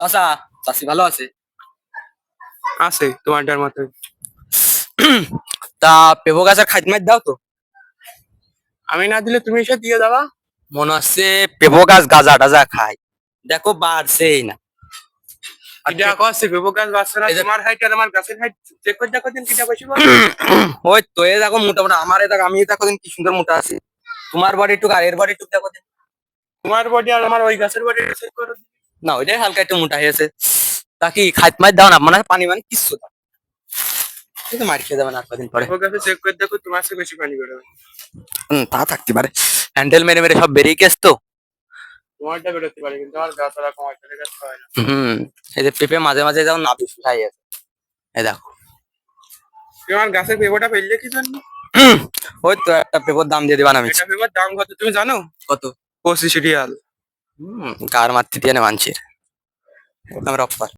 আচ্ছা, চাষি ভালো আছে? আছে তোমারটার মতো। তা পেঁপো গাছের খাইতে মাইর দাও তো। আমি না দিলে তুমি এসে দিয়ে দাও। মনে হচ্ছে পেঁপো গাছ গাজা টাজা খায়। দেখো বাড়ছেই না। আর কিটা কষ্ট পেবো গাছ বাঁচছে না, এই যে তোমার হাইট আর আমার গাছের হাইট চেক করে দেখো দিন কিটা বেশি বল। ওই তো এ দেখো মোটামুটি আমার এ দেখো আমি দেখো দিন কি সুন্দর মোটা আছি। তোমার বডি টুক আর এর বডি টুক দেখো দিন। তোমার বডি আর আমার ওই গাছের বডি চেক করো। না ওইটাই হালকা একটু মোটা হয়েছে। তা কি খাইতে মাইর দাও না, মানে পানি মানে কিচ্ছু দাও। এই তো মার খেয়ে যাবে না কদিন পরে। পেবো গাছে চেক করে দেখো তোমার চেয়ে বেশি পানি বেরোবে। তা থাকতে পারে। হ্যান্ডেল মেরে মেরে সব বেরিয়ে গেছে তো। তোমারটা বেরোতে পারে কিন্তু আমার গাছ আর কমাই ফেলে গাছ হয় না। হুম। এই যে পেঁপে মাঝে মাঝে যেমন নাবি শুকাই আছে। এই দেখো। তোমার গাছের পেবোটা ফেললে কি জন্য? ওই তো একটা পেঁপোর দাম দিয়ে দিবা না আমি। এটা পেবোর দাম কত তুমি জানো? কত? 25 রিয়াল। কার মারতে দিয়ে না মানুষের। আমরা অফার